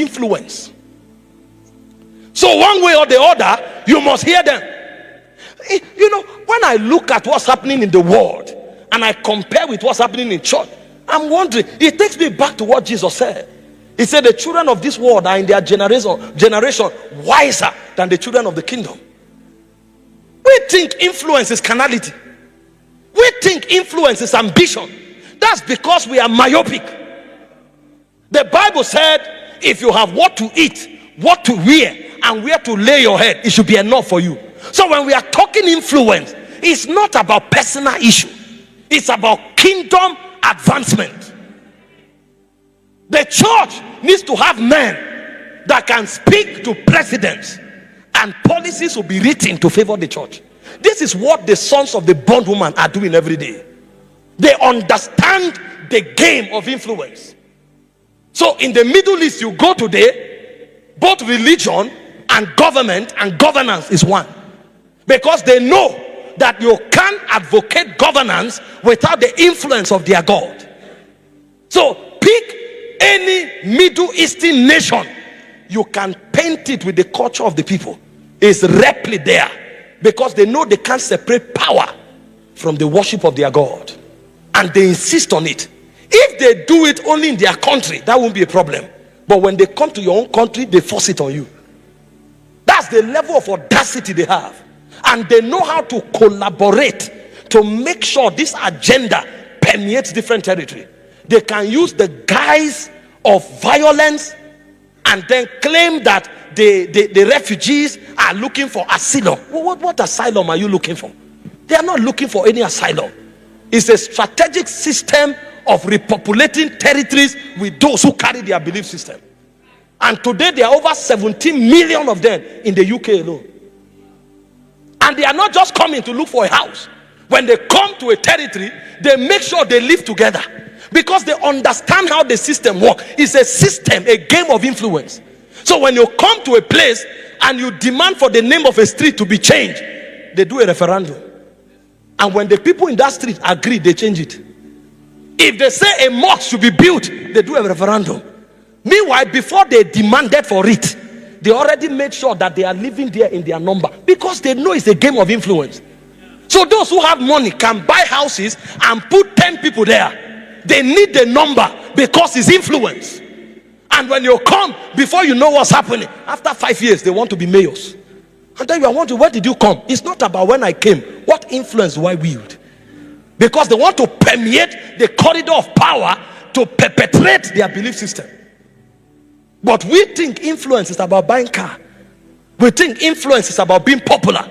influence. So one way or the other, you must hear them. You know, when I look at what's happening in the world and I compare with what's happening in church, I'm wondering, it takes me back to what Jesus said. He said the children of this world are in their generation wiser than the children of the kingdom. We think influence is carnality. We think influence is ambition. That's because we are myopic. The Bible said if you have what to eat, what to wear, and where to lay your head, it should be enough for you. So when we are talking influence, it's not about personal issue. It's about kingdom advancement. The church needs to have men that can speak to presidents, and policies will be written to favor the church. This is what the sons of the bondwoman are doing every day. They understand the game of influence. So in the Middle East, you go today, both religion and government and governance is one, because they know that you can't advocate governance without the influence of their God. So pick any Middle Eastern nation, you can paint it with the culture of the people. It's rapidly there, because they know they can't separate power from the worship of their God, and they insist on it. If they do it only in their country, that won't be a problem. But when they come to your own country, they force it on you. That's the level of audacity they have. And they know how to collaborate to make sure this agenda permeates different territory. They can use the guise of violence and then claim that the refugees are looking for asylum. What asylum are you looking for? They are not looking for any asylum. It's a strategic system of repopulating territories with those who carry their belief system. And today there are over 17 million of them in the UK alone. And they are not just coming to look for a house. When they come to a territory, they make sure they live together, because they understand how the system works. It's a system, a game of influence. So when you come to a place and you demand for the name of a street to be changed, they do a referendum. And when the people in that street agree, they change it. If they say a mosque should be built, they do a referendum. Meanwhile, before they demanded for it, they already made sure that they are living there in their number, because they know it's a game of influence. So those who have money can buy houses and put 10 people there. They need the number because it's influence. And when you come, before you know what's happening, after 5 years, they want to be mayors. And then you are wondering, where did you come? It's not about when I came. What influence do I wield? Because they want to permeate the corridor of power to perpetrate their belief system. But we think influence is about buying car. We think influence is about being popular.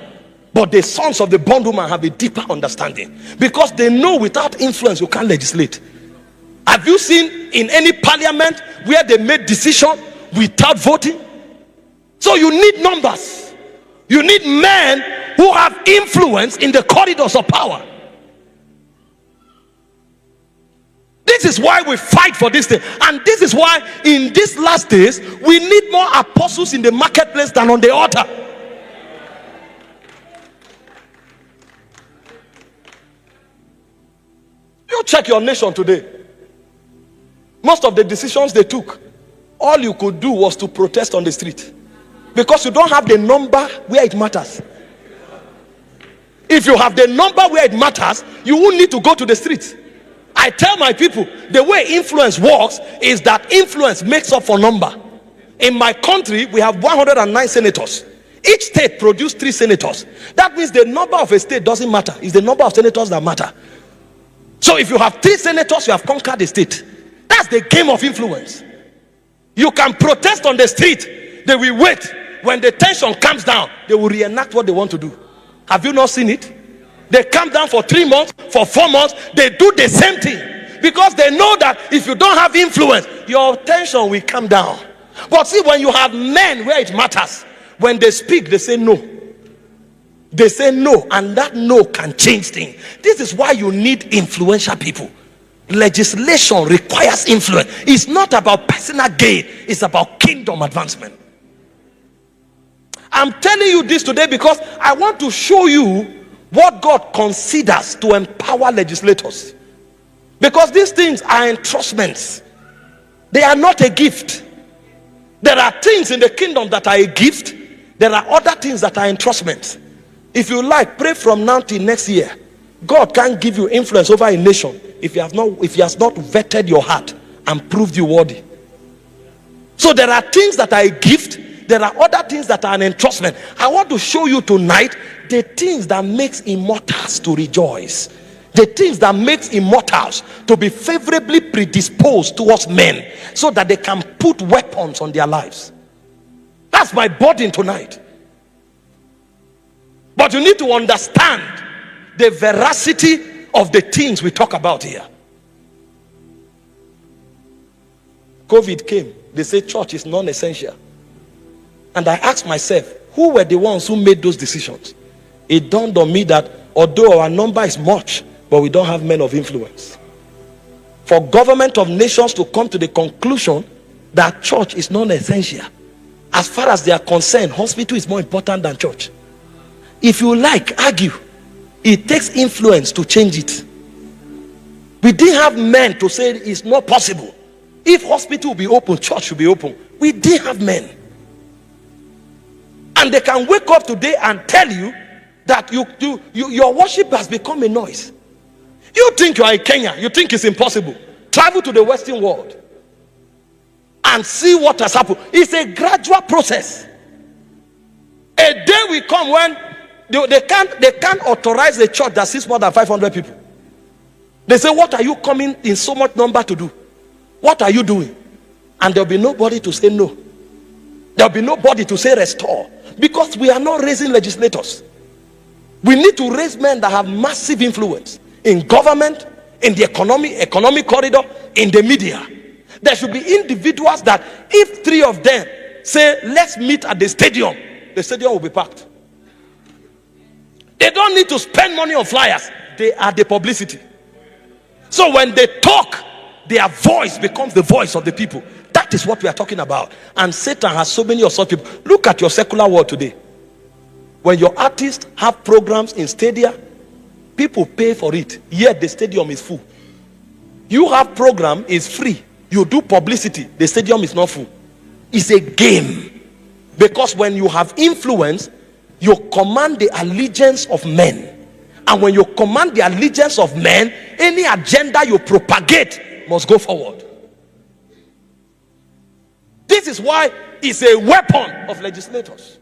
But the sons of the bondwoman have a deeper understanding, because they know without influence you can't legislate. Have you seen in any parliament where they made decision without voting? So you need numbers. You need men who have influence in the corridors of power. This is why we fight for this thing. And this is why in these last days we need more apostles in the marketplace than on the altar. You check your nation today. Most of the decisions they took, all you could do was to protest on the street, because you don't have the number where it matters. If you have the number where it matters, you won't need to go to the street. I tell my people, the way influence works is that influence makes up for number. In my country, we have 109 senators. Each state produces 3 senators. That means the number of a state doesn't matter. It's the number of senators that matter. So if you have 3 senators, you have conquered the state. That's the game of influence. You can protest on the street. They will wait. When the tension comes down, they will reenact what they want to do. Have you not seen it? They come down for 3 months, for 4 months. They do the same thing, because they know that if you don't have influence, your tension will come down. But see, when you have men where it matters, when they speak, they say no. They say no, and that no can change things. This is why you need influential people. Legislation requires influence. It's not about personal gain, it's about kingdom advancement. I'm telling you this today because I want to show you what God considers to empower legislators. Because these things are entrustments. They are not a gift. There are things in the kingdom that are a gift. There are other things that are entrustments. If you like, pray from now till next year. God can't give you influence over a nation if he has not vetted your heart and proved you worthy. So there are things that are a gift. There are other things that are an entrustment. I want to show you tonight the things that makes immortals to rejoice. The things that makes immortals to be favorably predisposed towards men, so that they can put weapons on their lives. That's my burden tonight. But you need to understand the veracity of the things we talk about here. COVID came. They say church is non-essential. And I asked myself, who were the ones who made those decisions? It dawned on me that although our number is much, but we don't have men of influence. For government of nations to come to the conclusion that church is non-essential, as far as they are concerned, hospital is more important than church. If you like, argue. It takes influence to change it. We didn't have men to say it's not possible. If hospital will be open, church should be open. We didn't have men. And they can wake up today and tell you that your worship has become a noise. You think you are in Kenya, you think it's impossible. Travel to the Western world and see what has happened. It's a gradual process. A day will come when they can't authorize a church that sees more than 500 people. They say, what are you coming in so much number to do? What are you doing? And there'll be nobody to say no. There'll be nobody to say restore, because we are not raising legislators. We need to raise men that have massive influence in government, in the economic corridor, in the media. There should be individuals that if 3 of them say let's meet at the stadium will be packed. They don't need to spend money on flyers. They are the publicity. So when they talk, their voice becomes the voice of the people. That is what we are talking about. And Satan has so many of such people. Look at your secular world today. When your artists have programs in stadia, people pay for it, yet the stadium is full. You have program, is free. You do publicity, the stadium is not full. It's a game. Because when you have influence, you command the allegiance of men. And when you command the allegiance of men, any agenda you propagate must go forward. This is why it's a weapon of legislators.